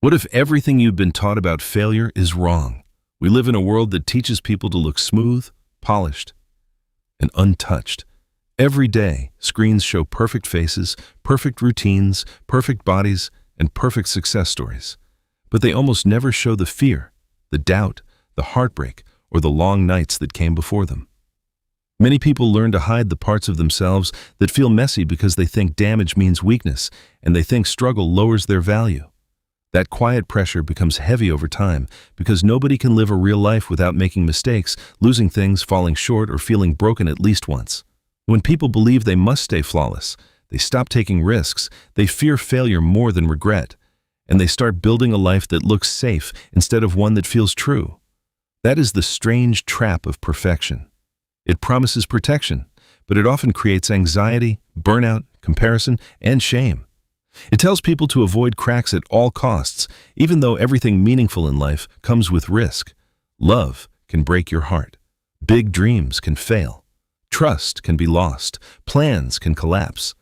What if everything you've been taught about failure is wrong? We live in a world that teaches people to look smooth, polished, and untouched. Every day, screens show perfect faces, perfect routines, perfect bodies, and perfect success stories. But they almost never show the fear, the doubt, the heartbreak, or the long nights that came before them. Many people learn to hide the parts of themselves that feel messy because they think damage means weakness, and they think struggle lowers their value. That quiet pressure becomes heavy over time because nobody can live a real life without making mistakes, losing things, falling short, or feeling broken at least once. When people believe they must stay flawless, they stop taking risks, they fear failure more than regret, and they start building a life that looks safe instead of one that feels true. That is the strange trap of perfection. It promises protection, but it often creates anxiety, burnout, comparison, and shame. It tells people to avoid cracks at all costs, even though everything meaningful in life comes with risk. Love can break your heart. Big dreams can fail. Trust can be lost. Plans can collapse.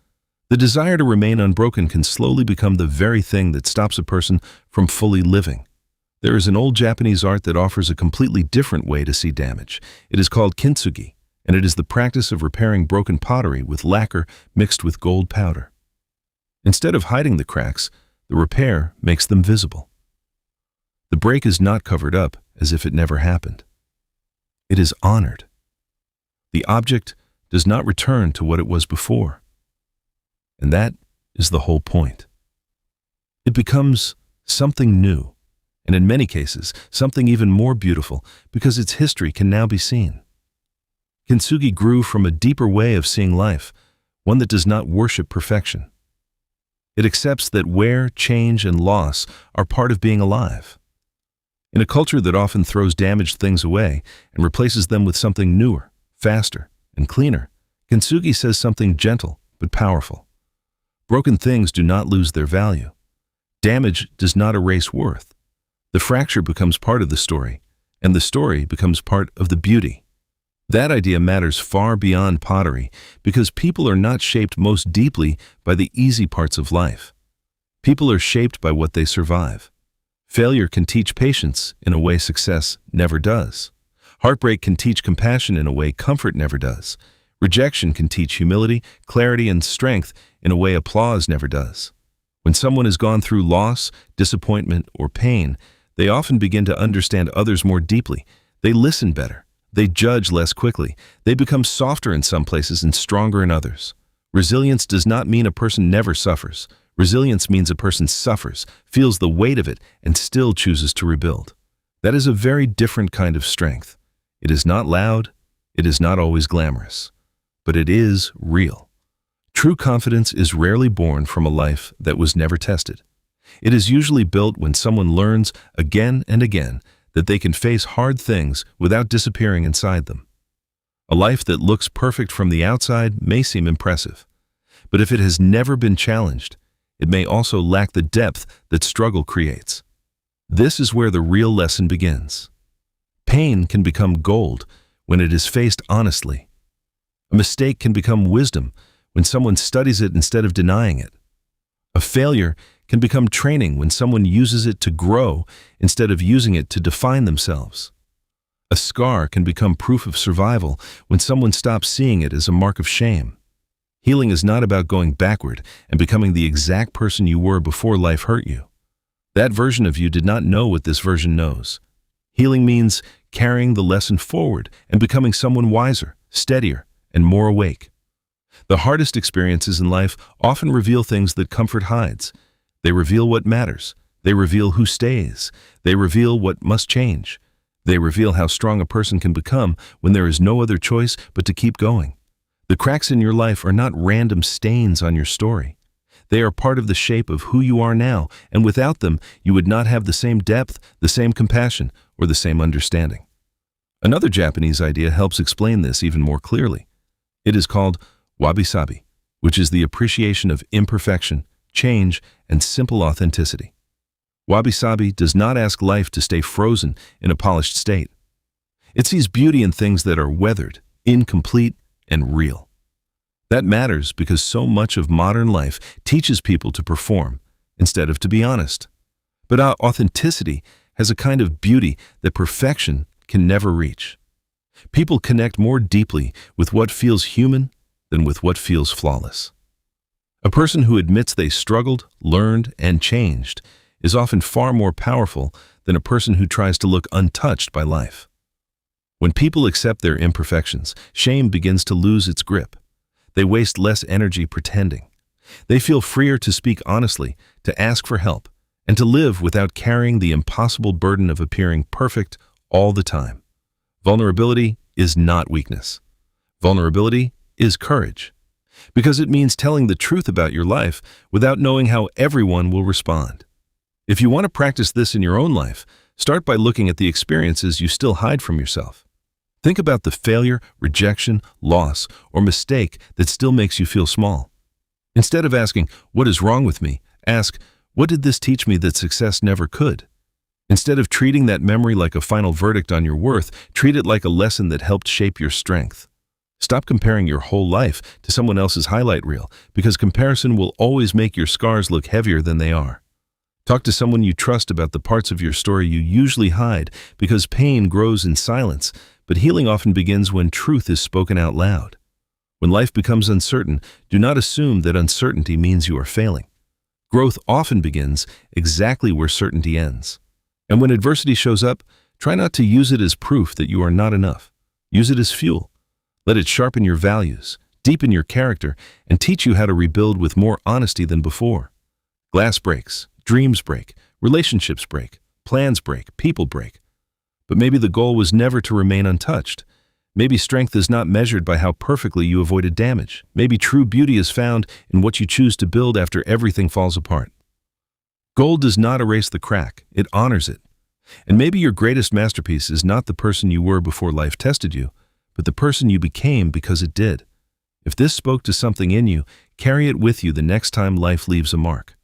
The desire to remain unbroken can slowly become the very thing that stops a person from fully living. There is an old Japanese art that offers a completely different way to see damage. It is called Kintsugi, and it is the practice of repairing broken pottery with lacquer mixed with gold powder. Instead of hiding the cracks, the repair makes them visible. The break is not covered up as if it never happened. It is honored. The object does not return to what it was before. And that is the whole point. It becomes something new, and in many cases, something even more beautiful because its history can now be seen. Kintsugi grew from a deeper way of seeing life, one that does not worship perfection. It accepts that wear, change, and loss are part of being alive. In a culture that often throws damaged things away and replaces them with something newer, faster, and cleaner, Kintsugi says something gentle but powerful. Broken things do not lose their value. Damage does not erase worth. The fracture becomes part of the story, and the story becomes part of the beauty. That idea matters far beyond pottery because people are not shaped most deeply by the easy parts of life. People are shaped by what they survive. Failure can teach patience in a way success never does. Heartbreak can teach compassion in a way comfort never does. Rejection can teach humility, clarity, and strength in a way applause never does. When someone has gone through loss, disappointment, or pain, they often begin to understand others more deeply. They listen better. They judge less quickly. They become softer in some places and stronger in others. Resilience does not mean a person never suffers. Resilience means a person suffers, feels the weight of it, and still chooses to rebuild. That is a very different kind of strength. It is not loud. It is not always glamorous. But it is real. True confidence is rarely born from a life that was never tested. It is usually built when someone learns again and again that they can face hard things without disappearing inside them. A life that looks perfect from the outside may seem impressive, but if it has never been challenged, it may also lack the depth that struggle creates. This is where the real lesson begins. Pain can become gold when it is faced honestly. A mistake can become wisdom when someone studies it instead of denying it. A failure can become training when someone uses it to grow instead of using it to define themselves. A scar can become proof of survival when someone stops seeing it as a mark of shame. Healing is not about going backward and becoming the exact person you were before life hurt you. That version of you did not know what this version knows. Healing means carrying the lesson forward and becoming someone wiser, steadier, and more awake. The hardest experiences in life often reveal things that comfort hides. They reveal what matters. They reveal who stays. They reveal what must change. They reveal how strong a person can become when there is no other choice but to keep going. The cracks in your life are not random stains on your story. They are part of the shape of who you are now, and without them, you would not have the same depth, the same compassion, or the same understanding. Another Japanese idea helps explain this even more clearly. It is called wabi-sabi, which is the appreciation of imperfection, change, and simple authenticity. Wabi-sabi does not ask life to stay frozen in a polished state. It sees beauty in things that are weathered, incomplete, and real. That matters because so much of modern life teaches people to perform instead of to be honest. But authenticity has a kind of beauty that perfection can never reach. People connect more deeply with what feels human than with what feels flawless. A person who admits they struggled, learned, and changed is often far more powerful than a person who tries to look untouched by life. When people accept their imperfections, shame begins to lose its grip. They waste less energy pretending. They feel freer to speak honestly, to ask for help, and to live without carrying the impossible burden of appearing perfect all the time. Vulnerability is not weakness. Vulnerability is courage, because it means telling the truth about your life without knowing how everyone will respond. If you want to practice this in your own life, start by looking at the experiences you still hide from yourself. Think about the failure, rejection, loss, or mistake that still makes you feel small. Instead of asking, "What is wrong with me?" ask, "What did this teach me that success never could?" Instead of treating that memory like a final verdict on your worth, treat it like a lesson that helped shape your strength. Stop comparing your whole life to someone else's highlight reel, because comparison will always make your scars look heavier than they are. Talk to someone you trust about the parts of your story you usually hide, because pain grows in silence, but healing often begins when truth is spoken out loud. When life becomes uncertain, do not assume that uncertainty means you are failing. Growth often begins exactly where certainty ends. And when adversity shows up, try not to use it as proof that you are not enough. Use it as fuel. Let it sharpen your values, deepen your character, and teach you how to rebuild with more honesty than before. Glass breaks, dreams break, relationships break, plans break, people break. But maybe the goal was never to remain untouched. Maybe strength is not measured by how perfectly you avoided damage. Maybe true beauty is found in what you choose to build after everything falls apart. Gold does not erase the crack, it honors it. And maybe your greatest masterpiece is not the person you were before life tested you, but the person you became because it did. If this spoke to something in you, carry it with you the next time life leaves a mark.